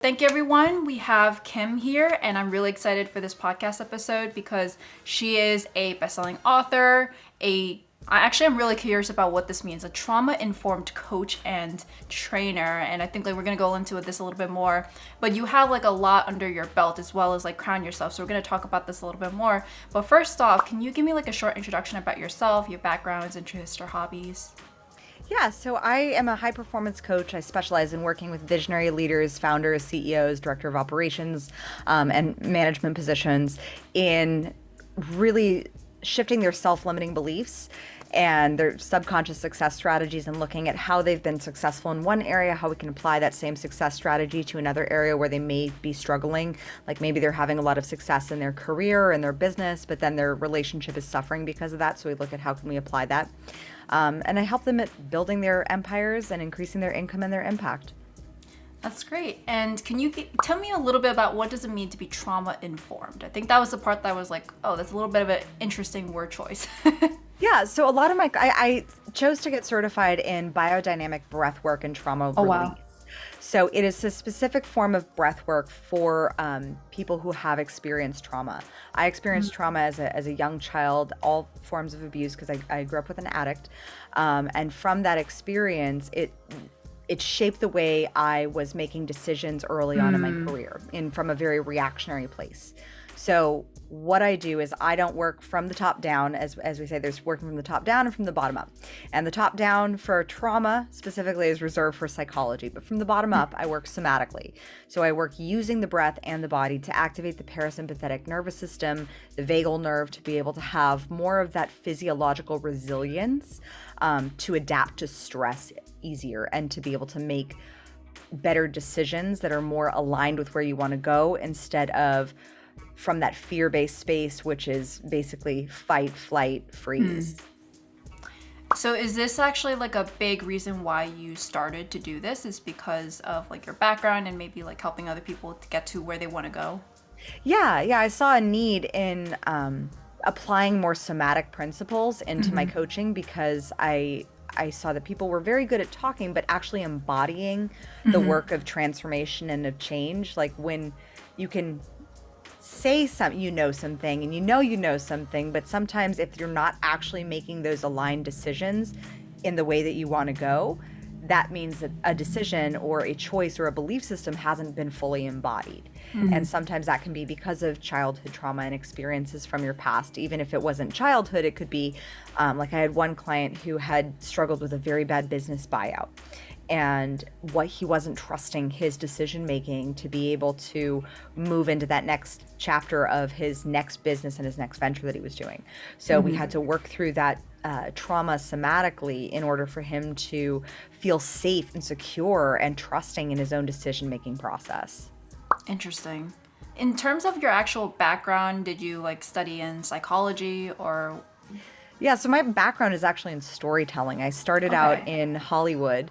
Thank you, everyone. We have Kim here, and I'm really excited for this podcast episode because she is a best-selling author, I'm really curious about what this means, a trauma-informed coach and trainer, and I think we're gonna go into this a little bit more, but you have a lot under your belt as well as crown yourself, so we're gonna talk about this a little bit more. But first off, can you give me a short introduction about yourself, your backgrounds, interests, or hobbies? Yeah, so I am a high performance coach. I specialize in working with visionary leaders, founders, CEOs, director of operations, and management positions in really shifting their self-limiting beliefs and their subconscious success strategies and looking at how they've been successful in one area, how we can apply that same success strategy to another area where they may be struggling. Like maybe they're having a lot of success in their career and their business, but then their relationship is suffering because of that. So we look at how can we apply that. And I help them at building their empires and increasing their income and their impact. That's great. And can you tell me a little bit about what does it mean to be trauma informed? I think that was the part that I was oh, that's a little bit of an interesting word choice. Yeah, so a lot of I chose to get certified in biodynamic breath work and trauma release. Wow. So it is a specific form of breath work for people who have experienced trauma. I experienced trauma as a young child, all forms of abuse, because I grew up with an addict. And from that experience, it shaped the way I was making decisions early on in my career, from a very reactionary place. So what I do is I don't work from the top down, as we say, there's working from the top down and from the bottom up. And the top down for trauma specifically is reserved for psychology, but from the bottom up, I work somatically. So I work using the breath and the body to activate the parasympathetic nervous system, the vagal nerve, to be able to have more of that physiological resilience to adapt to stress easier and to be able to make better decisions that are more aligned with where you want to go instead of from that fear-based space, which is basically fight, flight, freeze. So is this actually a big reason why you started to do this, is because of your background and maybe helping other people to get to where they want to go? Yeah, I saw a need in applying more somatic principles into my coaching because I saw that people were very good at talking, but actually embodying the work of transformation and of change. Like when you can say something, you know something, and you know something, but sometimes if you're not actually making those aligned decisions in the way that you want to go, that means that a decision or a choice or a belief system hasn't been fully embodied. And sometimes that can be because of childhood trauma and experiences from your past. Even if it wasn't childhood, it could be I had one client who had struggled with a very bad business buyout. And what he wasn't trusting his decision making to be able to move into that next chapter of his next business and his next venture that he was doing. So we had to work through that trauma somatically in order for him to feel safe and secure and trusting in his own decision making process. Interesting. In terms of your actual background, did you study in psychology or? Yeah, so my background is actually in storytelling. I started out in Hollywood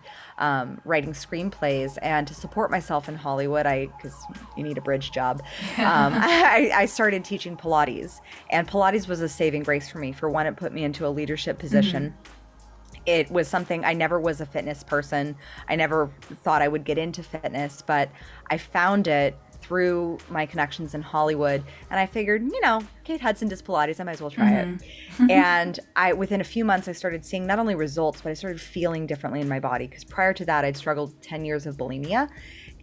writing screenplays, and to support myself in Hollywood, because you need a bridge job, I started teaching Pilates. And Pilates was a saving grace for me. For one, it put me into a leadership position. It was something, I never was a fitness person. I never thought I would get into fitness, but I found it through my connections in Hollywood. And I figured, Kate Hudson does Pilates, I might as well try it. And within a few months, I started seeing not only results, but I started feeling differently in my body. Because prior to that, I'd struggled 10 years of bulimia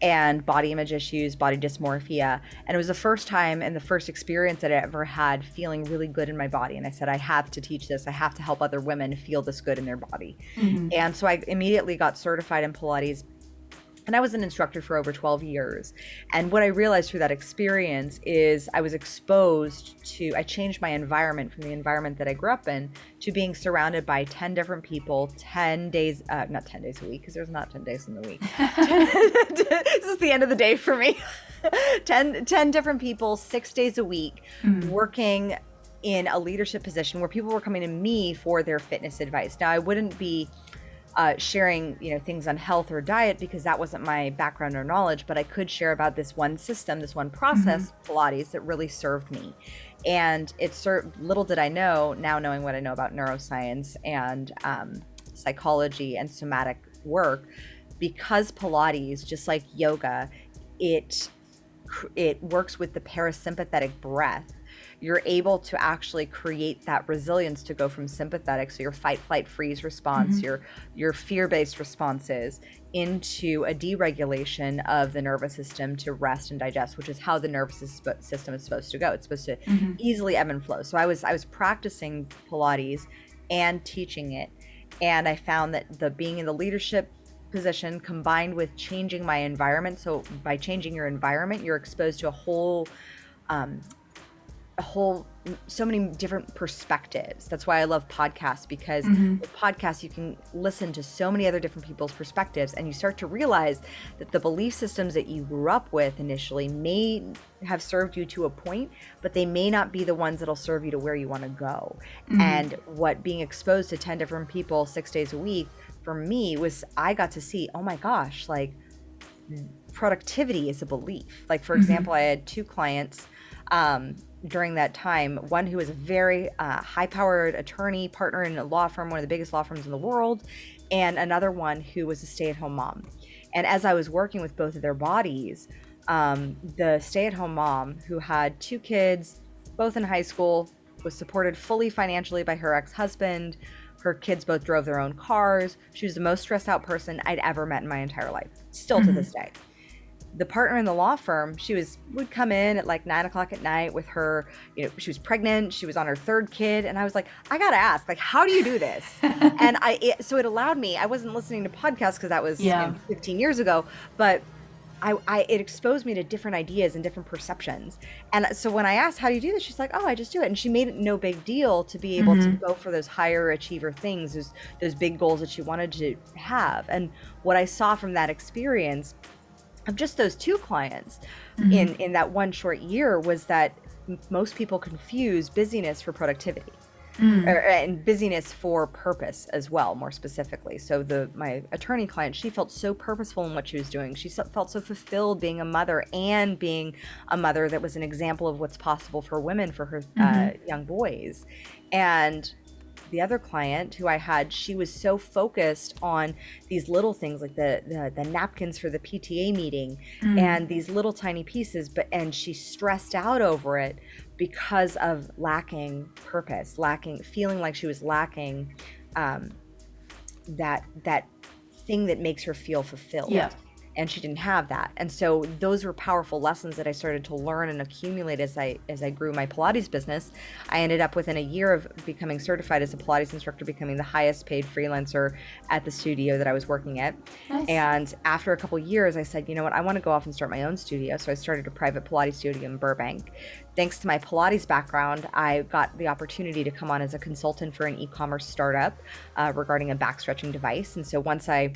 and body image issues, body dysmorphia. And it was the first time and the first experience that I ever had feeling really good in my body. And I said, I have to teach this. I have to help other women feel this good in their body. And so I immediately got certified in Pilates. And I was an instructor for over 12 years. And what I realized through that experience is I was exposed to, I changed my environment from the environment that I grew up in to being surrounded by 10 different people, 10 days, not 10 days a week, because there's not 10 days in the week. This is the end of the day for me. 10 different people, 6 days a week, working in a leadership position where people were coming to me for their fitness advice. Now, I wouldn't be sharing, things on health or diet because that wasn't my background or knowledge, but I could share about this one system, this one process, Pilates, that really served me. And it served, little did I know, now knowing what I know about neuroscience and psychology and somatic work, because Pilates, just like yoga, it works with the parasympathetic breath. You're able to actually create that resilience to go from sympathetic, so your fight, flight, freeze response, your fear-based responses, into a deregulation of the nervous system to rest and digest, which is how the nervous system is supposed to go. It's supposed to easily ebb and flow. So I was practicing Pilates and teaching it, and I found that the being in the leadership position combined with changing my environment. So by changing your environment, you're exposed to so many different perspectives. That's why I love podcasts, because with podcasts you can listen to so many other different people's perspectives, and you start to realize that the belief systems that you grew up with initially may have served you to a point, but they may not be the ones that'll serve you to where you want to go. And what being exposed to 10 different people 6 days a week for me was, I got to see, oh my gosh, like productivity is a belief. Like, for example, I had 2 clients during that time, one who was a very high-powered attorney partner in a law firm, one of the biggest law firms in the world, and another one who was a stay-at-home mom. And as I was working with both of their bodies, the stay-at-home mom, who had 2 kids, both in high school, was supported fully financially by her ex-husband. Her kids both drove their own cars. She was the most stressed out person I'd ever met in my entire life, still to this day. The partner in the law firm, would come in at like 9 o'clock at night with her, she was pregnant, she was on her 3rd kid. And I was like, I got to ask, like, how do you do this? And so it allowed me, I wasn't listening to podcasts because that was 15 years ago, but it exposed me to different ideas and different perceptions. And so when I asked, how do you do this? She's like, oh, I just do it. And she made it no big deal to be able to go for those higher achiever things, those big goals that she wanted to have. And what I saw from that experience of just those 2 clients in that one short year was that most people confuse busyness for productivity. And busyness for purpose as well, more specifically. So my attorney client, she felt so purposeful in what she was doing. She felt so fulfilled being a mother, and being a mother that was an example of what's possible for women, for her young boys. And the other client who I had, she was so focused on these little things, like the napkins for the PTA meeting and these little tiny pieces, and she stressed out over it because of lacking purpose, feeling like she was lacking that thing that makes her feel fulfilled. Yeah. And she didn't have that. And so those were powerful lessons that I started to learn and accumulate as I grew my Pilates business. I ended up within a year of becoming certified as a Pilates instructor, becoming the highest paid freelancer at the studio that I was working at. Nice. And after a couple years, I said, you know what, I want to go off and start my own studio. So I started a private Pilates studio in Burbank. Thanks to my Pilates background, I got the opportunity to come on as a consultant for an e-commerce startup regarding a back stretching device. And so once I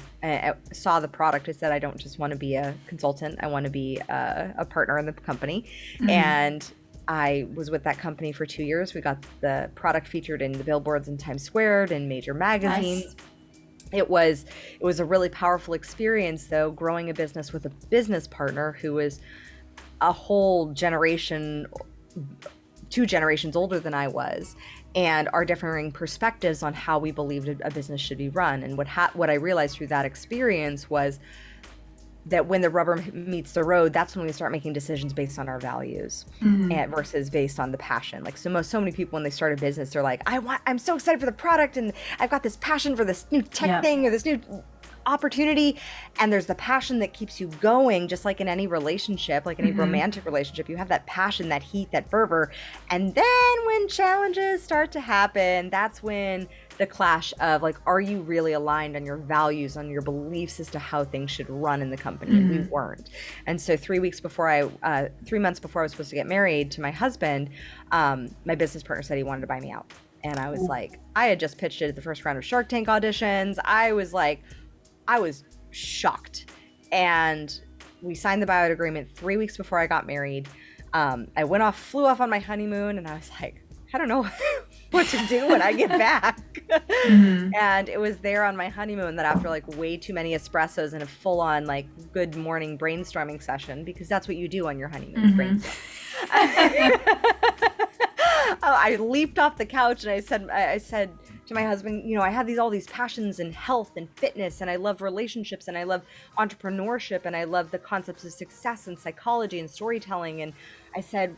saw the product, I said, I don't just want to be a consultant, I want to be a partner in the company. And I was with that company for 2 years. We got the product featured in the billboards in Times Square and major magazines. Nice. It was a really powerful experience, though, growing a business with a business partner who was a whole generation, 2 generations older than I was, and our differing perspectives on how we believed a business should be run. And what I realized through that experience was that when the rubber meets the road, that's when we start making decisions based on our values and versus based on the passion. Like, so many people, when they start a business, they're like, I'm so excited for the product, and I've got this passion for this new tech thing or this new opportunity. And there's the passion that keeps you going, just like in any relationship, like any romantic relationship. You have that passion, that heat, that fervor. And then when challenges start to happen, that's when the clash of, like, are you really aligned on your values, on your beliefs as to how things should run in the company? And we weren't. And so 3 months before I was supposed to get married to my husband, my business partner said he wanted to buy me out. And I was like, I had just pitched it at the first round of Shark Tank auditions. I was shocked. And we signed the buyout agreement 3 weeks before I got married. I flew off on my honeymoon, and I was like, I don't know what to do when I get back. And it was there on my honeymoon that, after like way too many espressos and a full-on like good morning brainstorming session, because that's what you do on your honeymoon, brainstorm. I leaped off the couch and I said to my husband, you know, I have all these passions in health and fitness, and I love relationships, and I love entrepreneurship, and I love the concepts of success and psychology and storytelling. And I said,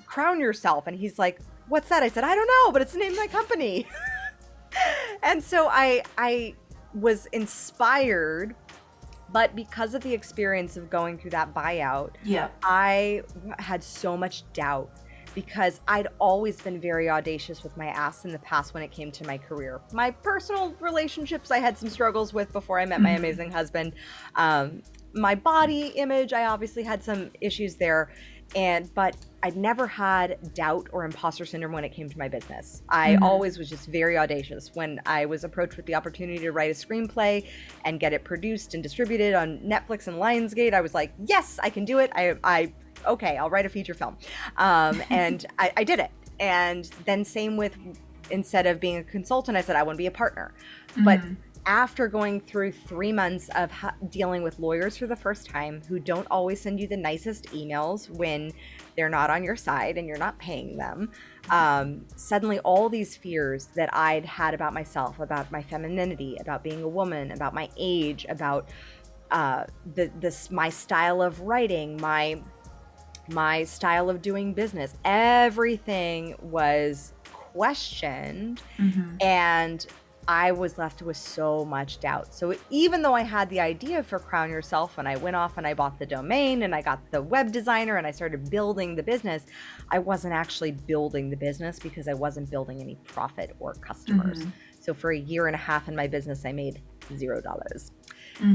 crown yourself. And he's like, what's that? I said, I don't know, but it's the name of my company. And so I was inspired, but because of the experience of going through that buyout, I had so much doubt, because I'd always been very audacious with my ask in the past when it came to my career. My personal relationships, I had some struggles with before I met my amazing husband. My body image, I obviously had some issues there. But I'd never had doubt or imposter syndrome when it came to my business. I always was just very audacious. When I was approached with the opportunity to write a screenplay and get it produced and distributed on Netflix and Lionsgate, I was like, yes, I can do it. Okay, I'll write a feature film. And I did it. And then same with, instead of being a consultant, I said, I want to be a partner. But after going through 3 months of dealing with lawyers for the first time, who don't always send you the nicest emails when they're not on your side and you're not paying them, suddenly all these fears that I'd had about myself, about my femininity, about being a woman, about my age, about my style of writing, my style of doing business, everything was questioned. And I was left with so much doubt. So even though I had the idea for Crown Yourself, and I went off and I bought the domain and I got the web designer and I started building the business, I wasn't actually building the business because I wasn't building any profit or customers. So for a year and a half in my business, I made $0.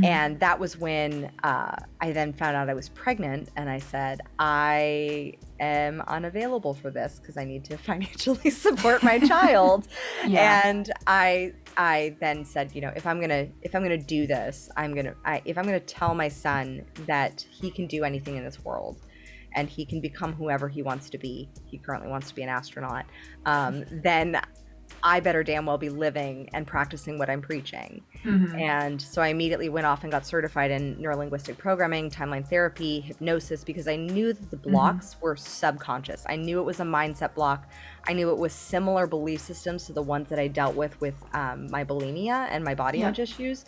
And that was when I then found out I was pregnant, and I said, I am unavailable for this because I need to financially support my child. And I then said, you know, if I'm gonna do this, if I'm gonna tell my son that he can do anything in this world and he can become whoever he wants to be. He currently wants to be an astronaut. Then I better damn well be living and practicing what I'm preaching. And so I immediately went off and got certified in neurolinguistic programming, timeline therapy, hypnosis, because I knew that the blocks were subconscious. I knew it was a mindset block. I knew it was similar belief systems to the ones that I dealt with my bulimia and my body image issues.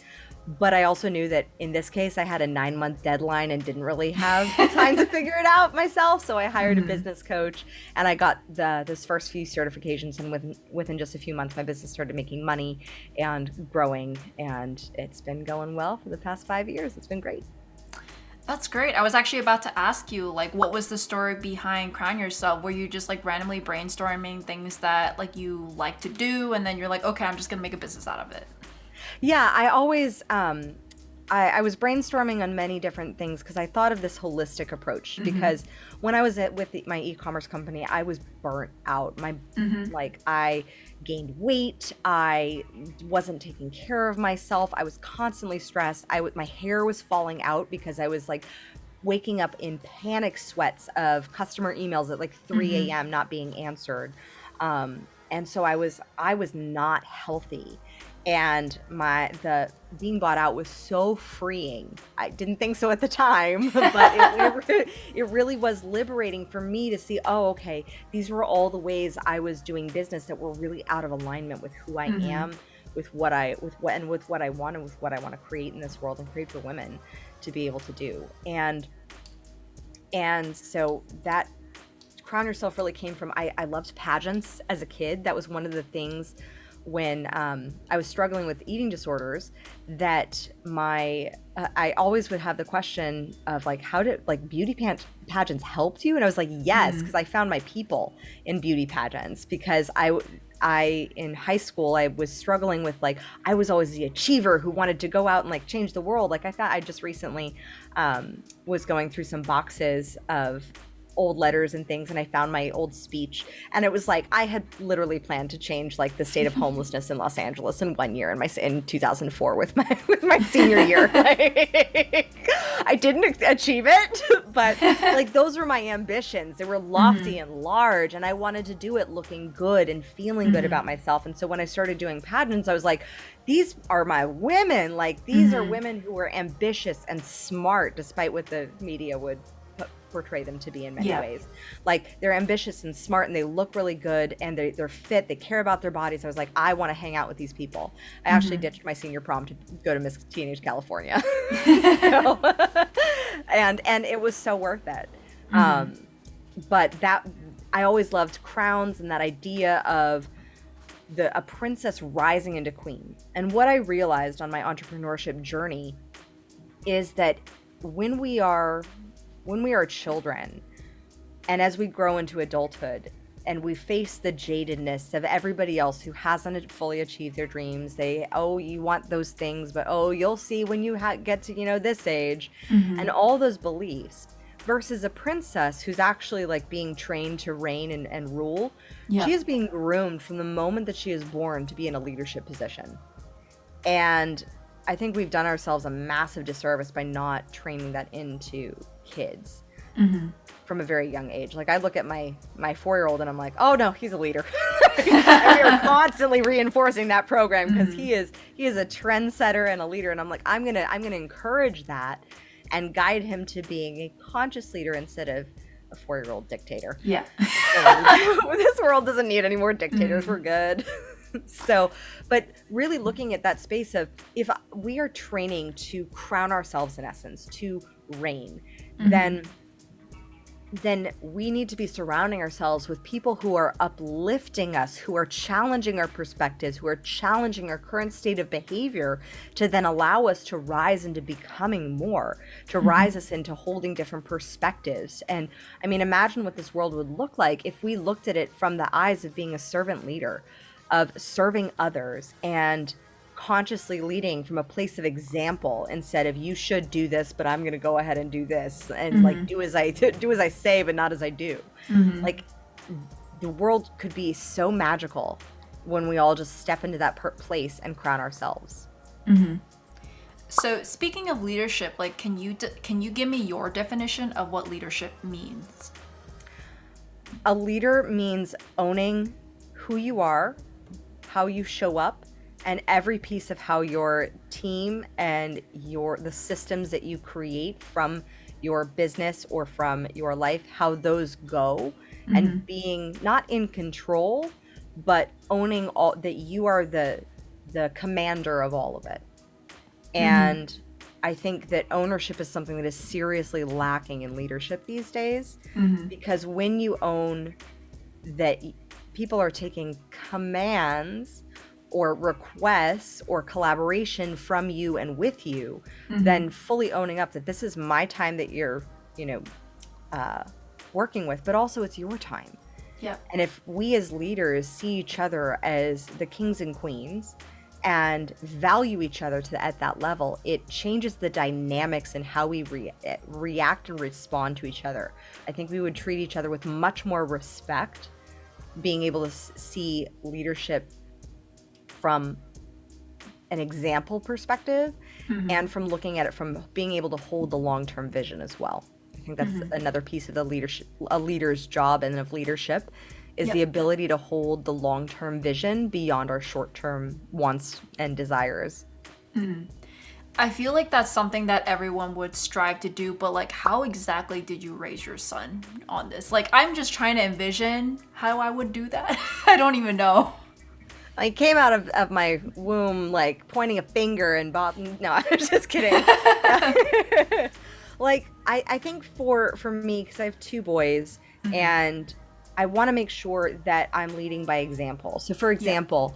But I also knew that in this case, I had a 9-month deadline and didn't really have time to figure it out myself. So I hired a business coach, and I got those first few certifications. And within just a few months, my business started making money and growing. And it's been going well for the past 5 years. It's been great. That's great. I was actually about to ask you, like, what was the story behind Crown Yourself? Were you just like randomly brainstorming things that like you like to do, and then you're like, okay, I'm just gonna make a business out of it? Yeah, I always, I was brainstorming on many different things because I thought of this holistic approach. Because when I was with my e-commerce company, I was burnt out. I gained weight. I wasn't taking care of myself. I was constantly stressed. My hair was falling out because I was like waking up in panic sweats of customer emails at like 3 a.m. not being answered. And so I was not healthy. And the being bought out was so freeing. I didn't think so at the time, but it really was liberating for me to see, oh, okay, these were all the ways I was doing business that were really out of alignment with who I am, with what I want, and with what I want to create in this world and create for women to be able to do. And so that Crown Yourself really came from, I loved pageants as a kid. That was one of the things when I was struggling with eating disorders, that I always would have the question of like, how did like beauty pageants helped you? And I was like, yes, because I found my people in beauty pageants. Because I in high school, I was struggling with like, I was always the achiever who wanted to go out and like change the world. Like I just recently was going through some boxes of old letters and things, and I found my old speech, and it was like I had literally planned to change like the state of homelessness in Los Angeles in 1 year in 2004 with my senior year. I didn't achieve it, but like those were my ambitions. They were lofty and large, and I wanted to do it looking good and feeling good about myself. And so when I started doing pageants, I was like, these are my women. Like these are women who are ambitious and smart, despite what the media would portray them to be in many ways. Like, they're ambitious and smart, and they look really good, and they're fit, they care about their bodies. I was like, I want to hang out with these people. I actually ditched my senior prom to go to Miss Teenage California. So, and it was so worth it. But that, I always loved crowns and that idea of a princess rising into queen. And what I realized on my entrepreneurship journey is that when we are children, and as we grow into adulthood and we face the jadedness of everybody else who hasn't fully achieved their dreams, you want those things, but you'll see when you get to this age, and all those beliefs, versus a princess who's actually like being trained to reign and rule. She is being groomed from the moment that she is born to be in a leadership position. And I think we've done ourselves a massive disservice by not training that into kids from a very young age. Like, I look at my 4-year-old and I'm like, oh no, he's a leader. And we are constantly reinforcing that program because he is a trendsetter and a leader. And I'm like, I'm gonna encourage that and guide him to being a conscious leader instead of a 4-year-old dictator. Yeah. So, this world doesn't need any more dictators. We're good. So, but really looking at that space of, if we are training to crown ourselves, in essence, to reign, then we need to be surrounding ourselves with people who are uplifting us, who are challenging our perspectives, who are challenging our current state of behavior, to then allow us to rise into becoming more, to rise us into holding different perspectives. And I mean, imagine what this world would look like if we looked at it from the eyes of being a servant leader, of serving others and consciously leading from a place of example, instead of, you should do this, but I'm going to go ahead and do this, and like do as I say, but not as I do. Like, the world could be so magical when we all just step into that place and crown ourselves. So, speaking of leadership, like, can you give me your definition of what leadership means? A leader means owning who you are, how you show up, and every piece of how your team and the systems that you create from your business or from your life, how those go, and being not in control, but owning all that you are the commander of all of it. And I think that ownership is something that is seriously lacking in leadership these days, because when you own that people are taking commands or requests or collaboration from you and with you, then fully owning up that this is my time that you're, working with, but also it's your time. Yeah. And if we as leaders see each other as the kings and queens and value each other at that level, it changes the dynamics in how we react and respond to each other. I think we would treat each other with much more respect, being able to see leadership from an example perspective, and from looking at it from being able to hold the long-term vision as well. I think that's another piece of a leader's job and of leadership, is the ability to hold the long-term vision beyond our short-term wants and desires. I feel like that's something that everyone would strive to do, but like, how exactly did you raise your son on this? Like, I'm just trying to envision how I would do that. I don't even know. I came out of my womb like pointing a finger and no, I was just kidding. Like, I think for me, because I have 2 boys, and I want to make sure that I'm leading by example. So for example,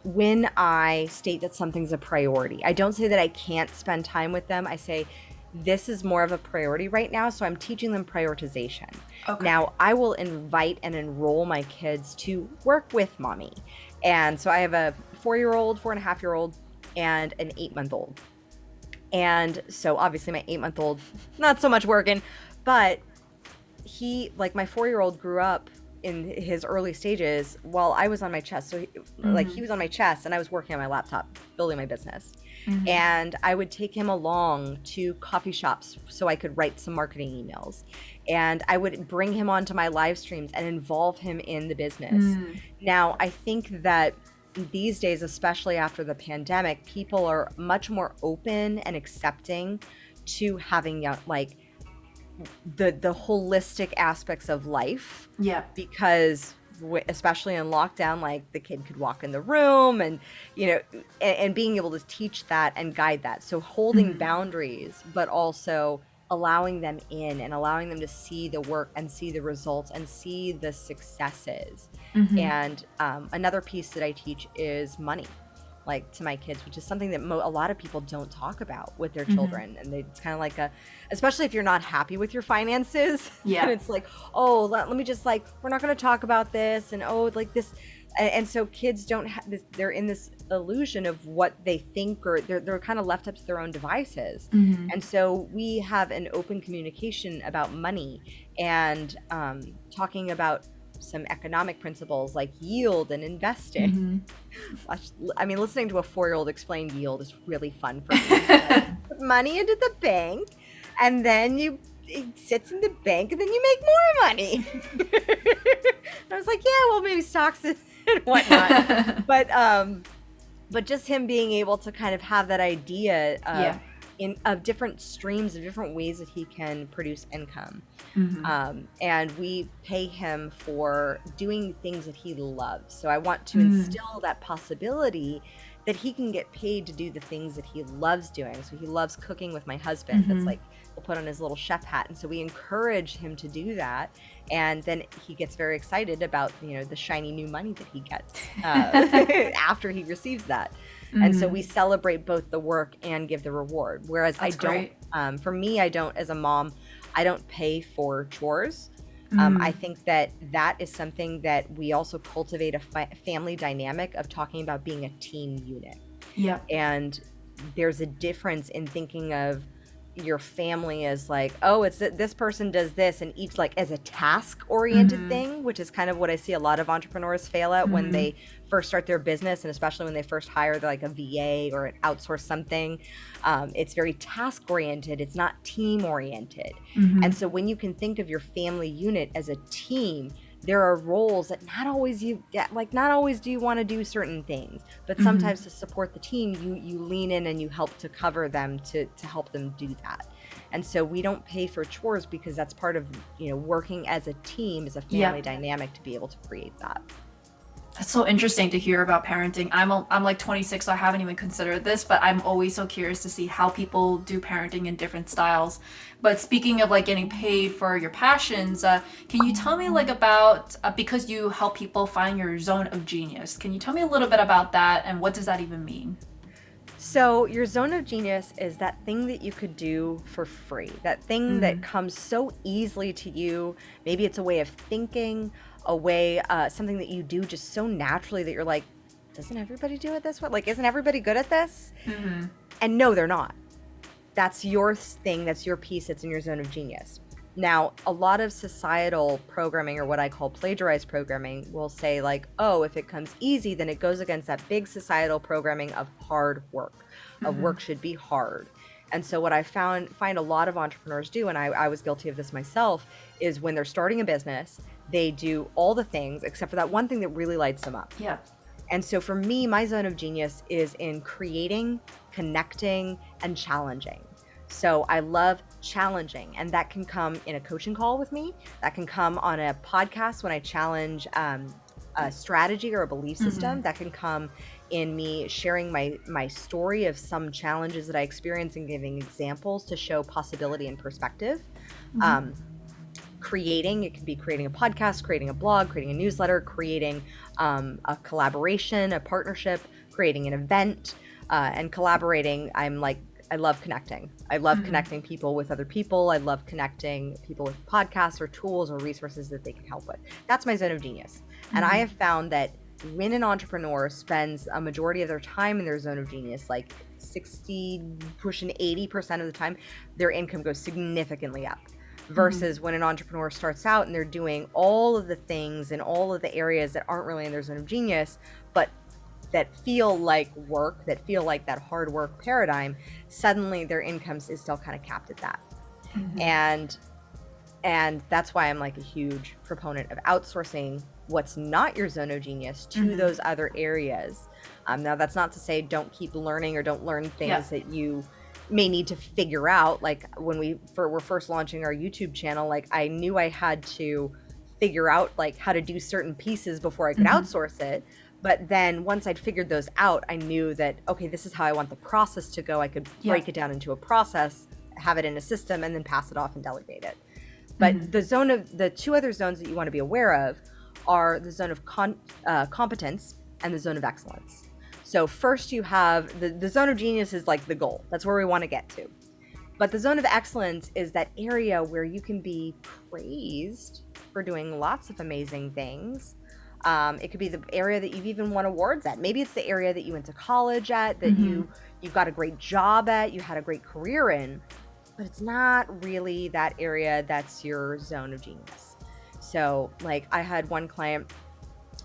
when I state that something's a priority, I don't say that I can't spend time with them. I say, this is more of a priority right now, so I'm teaching them prioritization. Okay. Now, I will invite and enroll my kids to work with mommy. And so I have a 4-year-old, 4.5-year-old, and an 8-month-old. And so obviously my 8-month-old, not so much working, but he, like, my 4-year-old grew up in his early stages while I was on my chest. So he was on my chest and I was working on my laptop, building my business. And I would take him along to coffee shops so I could write some marketing emails. And I would bring him onto my live streams and involve him in the business. Now, I think that these days, especially after the pandemic, people are much more open and accepting to having young, like, the holistic aspects of life. Yeah. Because especially in lockdown, like the kid could walk in the room and, and being able to teach that and guide that. So holding boundaries, but also allowing them in and allowing them to see the work and see the results and see the successes. And another piece that I teach is money, like to my kids, which is something that a lot of people don't talk about with their children. And it's kind of like especially if you're not happy with your finances. Yeah. And it's like, oh, let me just like, we're not going to talk about this. And oh, like this. And so kids don't have this, they're in this illusion of what they think, or they're kind of left up to their own devices. And so we have an open communication about money and talking about some economic principles like yield and investing. I mean, listening to a 4-year-old explain yield is really fun for me. Like, put money into the bank, and then it sits in the bank, and then you make more money. And I was like, yeah, well, maybe stocks and whatnot. But just him being able to kind of have that idea of different streams, of different ways that he can produce income. And we pay him for doing things that he loves. So I want to instill that possibility that he can get paid to do the things that he loves doing. So he loves cooking with my husband. That's like, he'll put on his little chef hat. And so we encourage him to do that. And then he gets very excited about, the shiny new money that he gets after he receives that. And so we celebrate both the work and give the reward. Whereas That's for me, I don't, as a mom, I don't pay for chores. I think that is something that we also cultivate a family dynamic of talking about being a team unit. Yeah. And there's a difference in thinking of your family as like, oh, it's this person does this, and each like as a task oriented thing, which is kind of what I see a lot of entrepreneurs fail at when they first start their business, and especially when they first hire like a VA or outsource something. It's very task oriented. It's not team oriented. And so when you can think of your family unit as a team, there are roles that not always do you want to do certain things, but sometimes to support the team, you lean in and you help to cover them to help them do that. And so we don't pay for chores because that's part of, working as a team, as a family dynamic, to be able to create that. That's so interesting to hear about parenting. I'm like 26, so I haven't even considered this, but I'm always so curious to see how people do parenting in different styles. But speaking of like getting paid for your passions, can you tell me like about, because you help people find your zone of genius, can you tell me a little bit about that, and what does that even mean? So your zone of genius is that thing that you could do for free, that thing that comes so easily to you. Maybe it's a way of thinking, a way, something that you do just so naturally that you're like, doesn't everybody do it this way? Like, isn't everybody good at this? And no, they're not. That's your thing. That's your piece. That's in your zone of genius. Now, a lot of societal programming, or what I call plagiarized programming, will say like, oh, if it comes easy, then it goes against that big societal programming of hard work, of work should be hard. And so what I find a lot of entrepreneurs do, and I was guilty of this myself, is when they're starting a business, they do all the things except for that one thing that really lights them up. Yeah. And so for me, my zone of genius is in creating, connecting, and challenging. So I love challenging, and that can come in a coaching call with me. That can come on a podcast when I challenge a strategy or a belief system. That can come in me sharing my story of some challenges that I experienced and giving examples to show possibility and perspective. Creating, it can be creating a podcast, creating a blog, creating a newsletter, creating a collaboration, a partnership, creating an event, and collaborating. I love connecting. I love connecting people with other people. I love connecting people with podcasts or tools or resources that they can help with. That's my zone of genius. And I have found that when an entrepreneur spends a majority of their time in their zone of genius, like 60, pushing 80% of the time, their income goes significantly up. Versus when an entrepreneur starts out and they're doing all of the things in all of the areas that aren't really in their zone of genius, but that feel like work, that feel like that hard work paradigm, suddenly their income is still kind of capped at that. And that's why I'm like a huge proponent of outsourcing what's not your zone of genius to those other areas. Now, that's not to say don't keep learning or don't learn things that you may need to figure out, like when we're first launching our YouTube channel, like I knew I had to figure out like how to do certain pieces before I could outsource it. But then once I'd figured those out, I knew that, okay, this is how I want the process to go. I could break it down into a process, have it in a system, and then pass it off and delegate it. But the two other zones that you want to be aware of are the zone of competence and the zone of excellence. So first you have the zone of genius is like the goal. That's where we want to get to. But the zone of excellence is that area where you can be praised for doing lots of amazing things. It could be the area that you've even won awards at. Maybe it's the area that you went to college at, that you got a great job at, you had a great career in, but it's not really that area that's your zone of genius. So like I had one client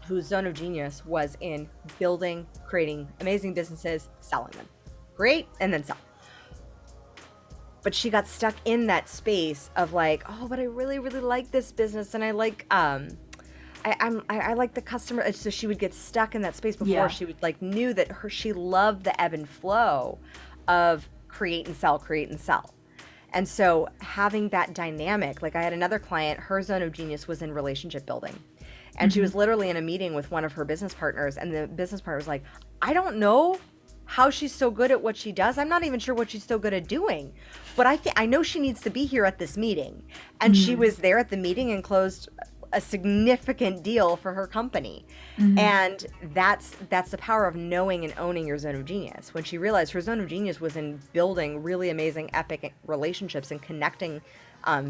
whose zone of genius was in building, creating amazing businesses, selling them. Great, and then sell. But she got stuck in that space of like, oh, but I really, really like this business, and I like I like the customer. So she would get stuck in that space before she would like knew that she loved the ebb and flow of create and sell. And so having that dynamic, like I had another client, her zone of genius was in relationship building. And she was literally in a meeting with one of her business partners, and the business partner was like, I don't know how she's so good at what she does. I'm not even sure what she's so good at doing, but I know she needs to be here at this meeting. And she was there at the meeting and closed a significant deal for her company. And that's the power of knowing and owning your zone of genius. When she realized her zone of genius was in building really amazing, epic relationships and connecting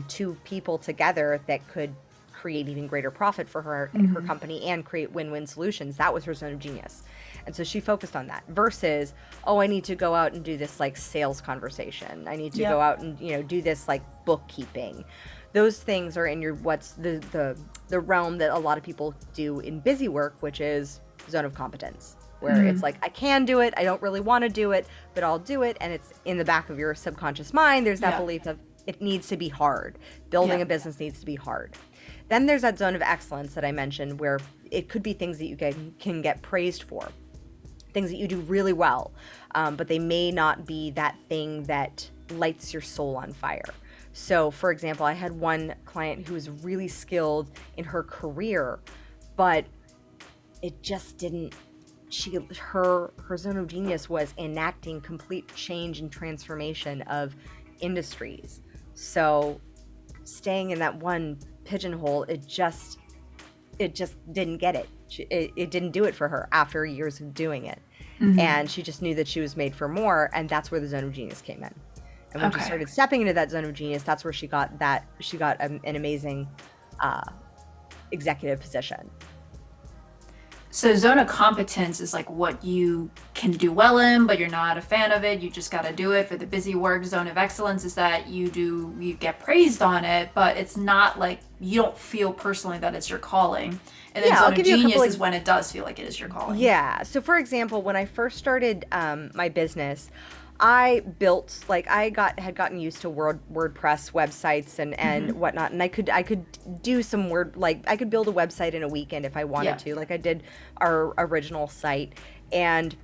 two people together that could create even greater profit for her and her company and create win-win solutions. That was her zone of genius. And so she focused on that versus, oh, I need to go out and do this like sales conversation. I need to go out and, do this like bookkeeping. Those things are in your, what's the realm that a lot of people do in busy work, which is zone of competence, where it's like, I can do it. I don't really want to do it, but I'll do it. And it's in the back of your subconscious mind. There's that belief of it needs to be hard. Building a business needs to be hard. Then there's that zone of excellence that I mentioned, where it could be things that you can get praised for, things that you do really well, but they may not be that thing that lights your soul on fire. So, for example, I had one client who was really skilled in her career, but it just didn't. Her zone of genius was enacting complete change and transformation of industries. So, staying in that one pigeonhole, it just didn't get it. It didn't do it for her after years of doing it. And she just knew that she was made for more, and that's where the zone of genius came in. And when she started stepping into that zone of genius, that's where she got an amazing executive position. So zone of competence is like what you can do well in, but you're not a fan of it. You just got to do it for the busy work. Zone of excellence is that you get praised on it, but it's not like you don't feel personally that it's your calling. And then zone of genius is when it does feel like it is your calling. Yeah. So for example, when I first started my business, I built, like, had gotten used to WordPress websites and whatnot, and I could do some I could build a website in a weekend if I wanted to, like I did our original site. And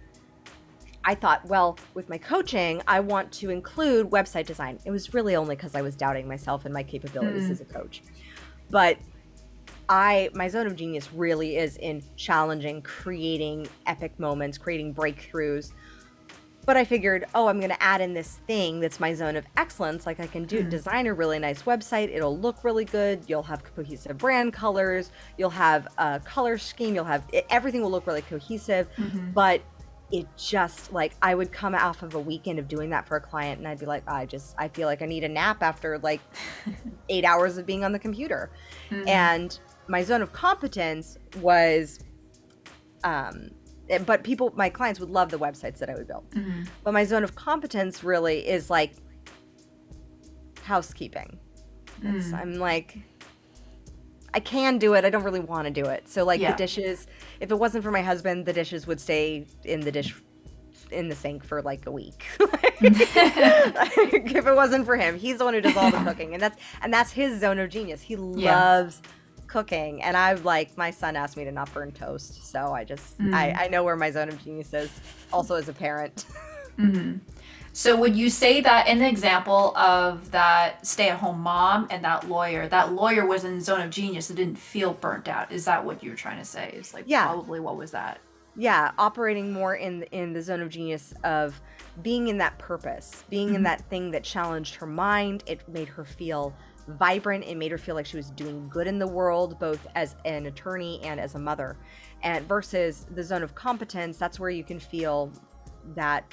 I thought, well, with my coaching, I want to include website design. It was really only because I was doubting myself and my capabilities as a coach. But my zone of genius really is in challenging, creating epic moments, creating breakthroughs. But I figured, I'm going to add in this thing that's my zone of excellence. Like I can design a really nice website. It'll look really good. You'll have cohesive brand colors. You'll have a color scheme. Everything will look really cohesive. But it just, like, I would come off of a weekend of doing that for a client and I'd be like, I feel like I need a nap after like 8 hours of being on the computer. And my zone of competence was, but my clients would love the websites that I would build. But my zone of competence really is like housekeeping. I'm like, I can do it. I don't really want to do it. So like the dishes, if it wasn't for my husband, the dishes would stay in the sink for like a week. If it wasn't for him, he's the one who does all the cooking, and that's his zone of genius. He loves cooking, and my son asked me to not burn toast, so I know where my zone of genius is, also as a parent. So would you say that in the example of that stay-at-home mom and that lawyer was in the zone of genius and didn't feel burnt out? Is that what you're trying to say? Is like Yeah. probably what was that? Yeah, operating more in the zone of genius of being in that purpose, being in that thing that challenged her mind. It made her feel vibrant. It made her feel like she was doing good in the world, both as an attorney and as a mother. And versus the zone of competence, that's where you can feel that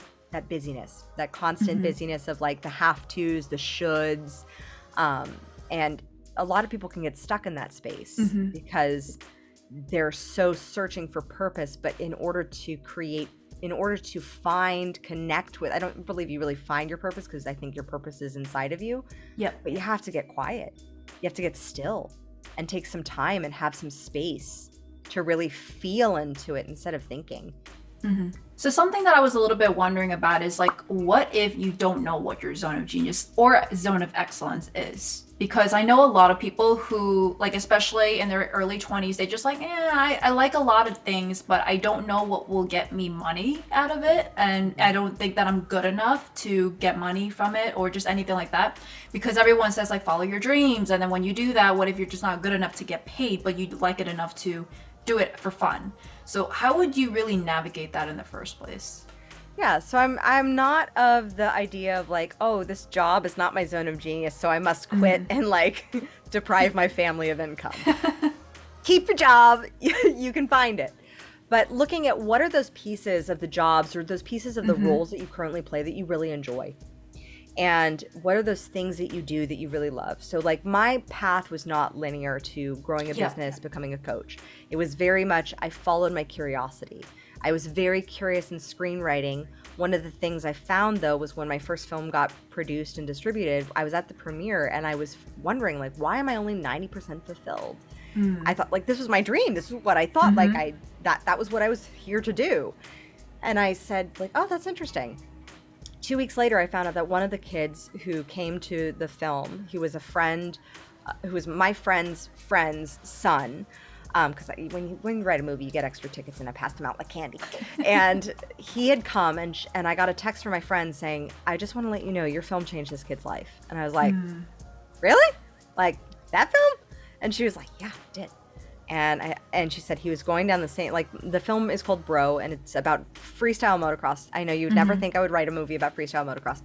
busyness, that constant busyness of like the have-tos, the shoulds. And a lot of people can get stuck in that space because they're so searching for purpose, but in order to connect with, I don't believe you really find your purpose, because I think your purpose is inside of you. Yep. But you have to get quiet. You have to get still and take some time and have some space to really feel into it instead of thinking. So something that I was a little bit wondering about is like, what if you don't know what your zone of genius or zone of excellence is? Because I know a lot of people who, like, especially in their early 20s, they just like, I like a lot of things, but I don't know what will get me money out of it. And I don't think that I'm good enough to get money from it or just anything like that. Because everyone says like, follow your dreams. And then when you do that, what if you're just not good enough to get paid, but you like it enough to do it for fun? So how would you really navigate that in the first place? Yeah, so I'm not of the idea of like, oh, this job is not my zone of genius, so I must quit and like deprive my family of income. Keep your job, you can find it. But looking at what are those pieces of the jobs or those pieces of the roles that you currently play that you really enjoy? And what are those things that you do that you really love? So like my path was not linear to growing a business, becoming a coach. It was very much, I followed my curiosity. I was very curious in screenwriting. One of the things I found though was when my first film got produced and distributed, I was at the premiere and I was wondering like, why am I only 90% fulfilled? I thought like, this was my dream. This is what I thought that was what I was here to do. And I said like, oh, that's interesting. 2 weeks later, I found out that one of the kids who came to the film, he was a friend, who was my friend's son, because when you write a movie, you get extra tickets, and I passed them out like candy. And he had come, and I got a text from my friend saying, I just want to let you know your film changed this kid's life. And I was like, really? Like, that film? And she was like, yeah, it did. And she said he was going down the same, like, the film is called Bro, and it's about freestyle motocross. I know you'd never think I would write a movie about freestyle motocross.